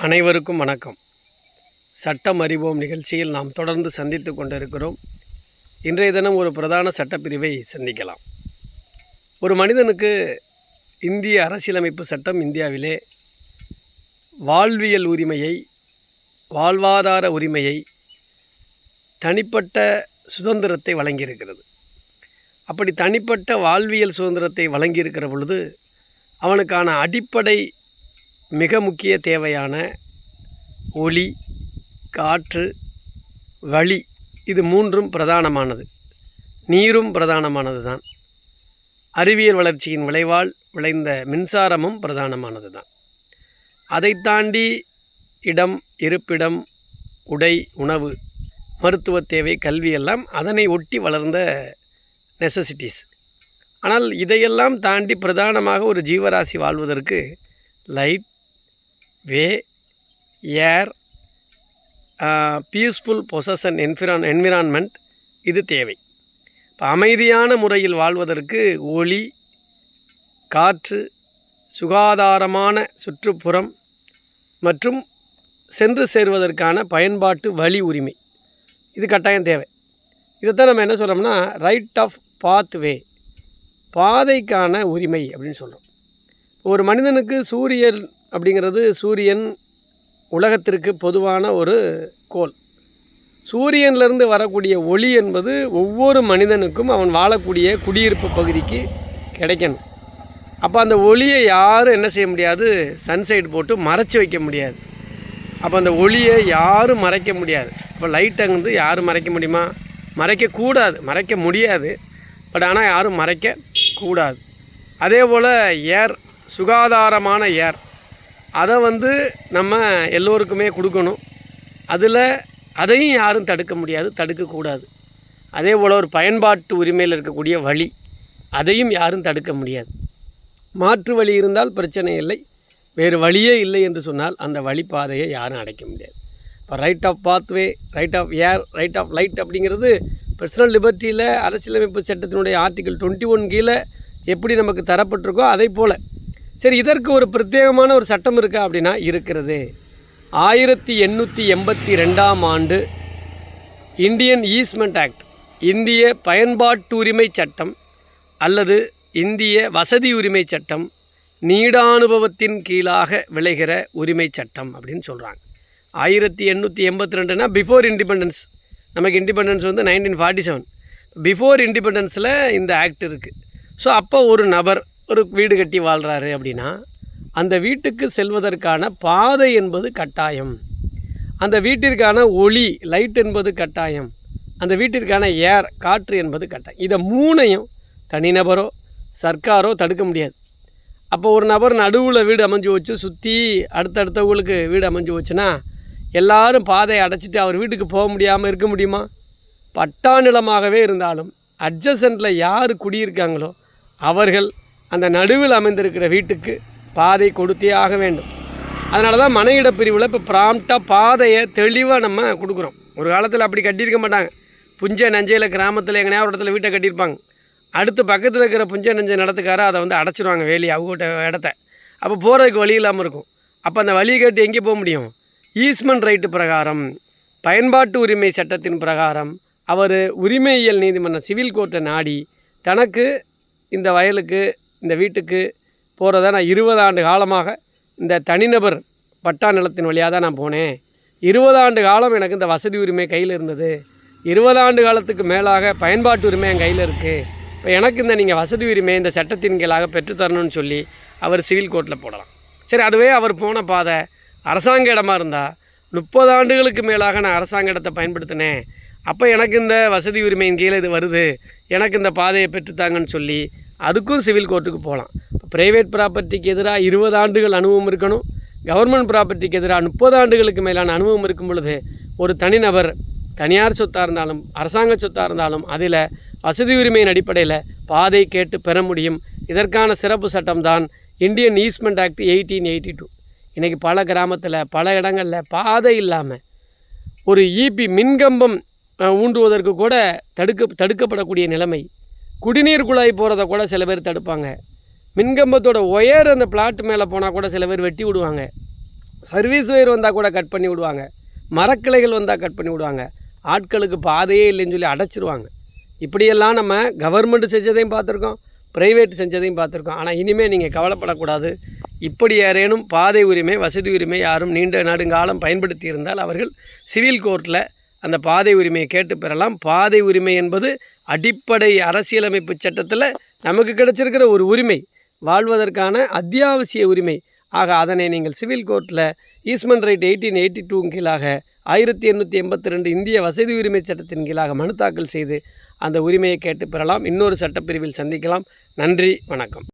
அனைவருக்கும் வணக்கம். சட்டம் அறிவோம் நிகழ்ச்சியில் நாம் தொடர்ந்து சந்தித்து கொண்டிருக்கிறோம். இன்றைய தினம் ஒரு பிரதான சட்டப்பிரிவை சந்திக்கலாம். ஒரு மனிதனுக்கு இந்திய அரசியலமைப்பு சட்டம் இந்தியாவிலே வாழ்வியல் உரிமையை, வாழ்வாதார உரிமையை, தனிப்பட்ட சுதந்திரத்தை வழங்கியிருக்கிறது. அப்படி தனிப்பட்ட வாழ்வியல் சுதந்திரத்தை வழங்கியிருக்கிற பொழுது அவனுக்கான அடிப்படை மிக முக்கிய தேவையான ஒளி, காற்று, வழி, இது மூன்றும் பிரதானமானது. நீரும் பிரதானமானது தான். அறிவியல் வளர்ச்சியின் விளைவால் விளைந்த மின்சாரமும் பிரதானமானது தான். அதை தாண்டி இடம், இருப்பிடம், உடை, உணவு, மருத்துவ தேவை, கல்வி எல்லாம் அதனை ஒட்டி வளர்ந்த நெசசிட்டிஸ். ஆனால் இதையெல்லாம் தாண்டி பிரதானமாக ஒரு ஜீவராசி வாழ்வதற்கு லைட், வே, ஏர், பீஸ்ஃபுல் பொசஷன், என்விரான்மெண்ட், இது தேவை. இப்போ அமைதியான முறையில் வாழ்வதற்கு ஒளி, காற்று, சுகாதாரமான சுற்றுப்புறம் மற்றும் சென்று சேருவதற்கான பயன்பாட்டு வழி உரிமை, இது கட்டாயம் தேவை. இதைத்தான் நம்ம என்ன சொல்கிறோம்னா ரைட் ஆஃப் பாத்வே, பாதைக்கான உரிமை அப்படின்னு சொல்கிறோம். ஒரு மனிதனுக்கு சூரியன் உலகத்திற்கு பொதுவான ஒரு கோள். சூரியனிலிருந்து வரக்கூடிய ஒளி என்பது ஒவ்வொரு மனிதனுக்கும் அவன் வாழக்கூடிய குடியிருப்பு பகுதிக்கு கிடைக்கணும். அப்போ அந்த ஒளியை யாரும் என்ன செய்ய முடியாது, சன்சைடு போட்டு மறைச்சி வைக்க முடியாது. அப்போ அந்த ஒளியை யாரும் மறைக்க முடியாது. இப்போ லைட்டை வந்து யாரும் மறைக்க முடியுமா? மறைக்கக்கூடாது, மறைக்க முடியாது. பட் ஆனால் யாரும் மறைக்கக்கூடாது. அதே போல் ஏர், சுகாதாரமான ஏர், அதை வந்து நம்ம எல்லோருக்குமே கொடுக்கணும். அதையும் யாரும் தடுக்க முடியாது, தடுக்கக்கூடாது. அதே போல் ஒரு பயன்பாட்டு உரிமையில் இருக்கக்கூடிய வழி, அதையும் யாரும் தடுக்க முடியாது. மாற்று வழி இருந்தால் பிரச்சனை இல்லை, வேறு வழியே இல்லை என்று சொன்னால் அந்த வழிப்பாதையை யாரும் அடைக்க முடியாது. இப்போ right of pathway, right of air, right of light அப்படிங்கிறது பர்சனல் லிபர்ட்டியில் அரசியலமைப்பு சட்டத்தினுடைய ஆர்டிகிள் 21 கீழே எப்படி நமக்கு தரப்பட்டிருக்கோ அதை போல். சரி, இதற்கு ஒரு பிரத்யேகமான ஒரு சட்டம் இருக்கா அப்படின்னா இருக்கிறது. 1882ஆம் ஆண்டு இந்தியன் ஈஸ்மெண்ட் ஆக்ட், இந்திய பயன்பாட்டு உரிமை சட்டம் அல்லது இந்திய வசதி உரிமை சட்டம், நீடானுபவத்தின் கீழாக விளைகிற உரிமை சட்டம் அப்படின்னு சொல்கிறாங்க. 1882னா பிஃபோர் இண்டிபெண்டன்ஸ். நமக்கு இண்டிபெண்டன்ஸ் வந்து 1947. பிஃபோர் இண்டிபெண்டன்ஸில் இந்த ஆக்ட் இருக்குது. ஸோ அப்போ ஒரு நபர் ஒரு வீடு கட்டி வாழ்கிறாரு அப்படின்னா அந்த வீட்டுக்கு செல்வதற்கான பாதை என்பது கட்டாயம். அந்த வீட்டிற்கான ஒளி, லைட் என்பது கட்டாயம். அந்த வீட்டிற்கான ஏர், காற்று என்பது கட்டாயம். இதை மூணையும் தனிநபரோ சர்க்காரோ தடுக்க முடியாது. அப்போ ஒரு நபர் நடுவில் வீடு அமைஞ்சு வச்சு சுற்றி அடுத்தடுத்தவங்களுக்கு வீடு அமைஞ்சு வச்சுன்னா எல்லாரும் பாதையை அடைச்சிட்டு அவர் வீட்டுக்கு போக முடியாமல் இருக்க முடியுமா? பட்டா நிலமாகவே இருந்தாலும் அட்ஜசன்ட்டில் யார் குடியிருக்காங்களோ அவர்கள் அந்த நடுவில் அமைந்திருக்கிற வீட்டுக்கு பாதை கொடுத்தே ஆக வேண்டும். அதனால தான் மனை இடப்பிரிவில் இப்போ ப்ராம்ப்டாக பாதையை தெளிவாக நம்ம கொடுக்குறோம். ஒரு காலத்தில் அப்படி கட்டியிருக்க மாட்டாங்க. புஞ்ச நஞ்சையில் கிராமத்தில் எங்கனையா ஒரு இடத்துல வீட்டை கட்டியிருப்பாங்க. அடுத்து பக்கத்தில் இருக்கிற புஞ்ச நஞ்சை நடத்துக்கார அதை வந்து அடைச்சிடுவாங்க, வேலி அவங்க இடத்த. அப்போ போகிறதுக்கு வழி இல்லாமல் இருக்கும். அப்போ அந்த வழியை கேட்டு எங்கே போக முடியும்? ஈஸ்மெண்ட் ரைட்டு பிரகாரம், பயன்பாட்டு உரிமை சட்டத்தின் பிரகாரம் அவர் உரிமையியல் நீதிமன்றம், சிவில் கோர்ட்டை நாடி தனக்கு இந்த வயலுக்கு, இந்த வீட்டுக்கு போகிறத நான் 20 ஆண்டு காலமாக இந்த தனிநபர் பட்டா நிலத்தின் வழியாக தான் நான் போனேன். 20 ஆண்டு காலம் எனக்கு இந்த வசதி உரிமை கையில் இருந்தது. 20 ஆண்டு காலத்துக்கு மேலாக பயன்பாட்டு உரிமை என் கையில் இருக்குது. இப்போ எனக்கு இந்த நீங்கள் வசதி உரிமை இந்த சட்டத்தின் கீழாக பெற்றுத்தரணும்னு சொல்லி அவர் சிவில் கோர்ட்டில் போடலாம். சரி, அதுவே அவர் போன பாதை அரசாங்க இடமா இருந்தால் 30 ஆண்டுகளுக்கு மேலாக நான் அரசாங்க இடத்தை பயன்படுத்தினேன், அப்போ எனக்கு இந்த வசதி உரிமையின் கீழே இது வருது, எனக்கு இந்த பாதையை பெற்றுத்தாங்கன்னு சொல்லி அதுக்கும் சிவில் கோர்ட்டுக்கு போகலாம். இப்போ ப்ரைவேட் ப்ராப்பர்ட்டிக்கு எதிராக 20 ஆண்டுகள் அனுபவம் இருக்கணும். கவர்மெண்ட் ப்ராப்பர்ட்டிக்கு எதிராக 30 ஆண்டுகளுக்கு மேலான அனுபவம் இருக்கும் பொழுது ஒரு தனிநபர், தனியார் சொத்தாக இருந்தாலும் அரசாங்க சொத்தாக இருந்தாலும் அதில் வசதி உரிமையின் அடிப்படையில் பாதை கேட்டு பெற முடியும். இதற்கான சிறப்பு சட்டம்தான் இந்தியன் ஈஸ்மெண்ட் ஆக்ட் 1882. இன்றைக்கி பல கிராமத்தில் பல இடங்களில் பாதை இல்லாமல் ஒரு மின்கம்பம் ஊண்டுவதற்கு கூட தடுக்கப்படக்கூடிய நிலைமை. குடிநீர் குழாய் போகிறத கூட சில பேர் தடுப்பாங்க. மின்கம்பத்தோட ஒயர் அந்த பிளாட் மேலே போனால் கூட சில பேர் வெட்டி விடுவாங்க. சர்வீஸ் ஒயர் வந்தால் கூட கட் பண்ணி விடுவாங்க, மரக்கிளைகள் வந்தால் கட் பண்ணி விடுவாங்க, ஆட்களுக்கு பாதையே இல்லைன்னு சொல்லி அடைச்சிருவாங்க. இப்படியெல்லாம் நம்ம கவர்மெண்ட் செஞ்சதையும் பார்த்துருக்கோம், ப்ரைவேட் செஞ்சதையும் பார்த்துருக்கோம். ஆனால் இனிமேல் நீங்கள் கவலைப்படக்கூடாது. இப்படி யாரேனும் பாதை உரிமை, வசதி உரிமை யாரும் நீண்ட நெடுங்காலம் பயன்படுத்தி இருந்தால் அவர்கள் சிவில் கோர்ட்டில் அந்த பாதை உரிமையை கேட்டு பெறலாம். பாதை உரிமை என்பது அடிப்படை அரசியலமைப்பு சட்டத்தில் நமக்கு கிடைச்சிருக்கிற ஒரு உரிமை, வாழ்வதற்கான அத்தியாவசிய உரிமை. ஆக அதனை நீங்கள் சிவில் கோர்ட்டில் ஈஸ்ட்மென்ட் ரைட் 1882 கீழாக 1882 இந்திய வசதி உரிமை சட்டத்தின் கீழாக மனு தாக்கல் செய்து அந்த உரிமையை கேட்டு பெறலாம். இன்னொரு சட்டப்பிரிவில் சந்திக்கலாம். நன்றி, வணக்கம்.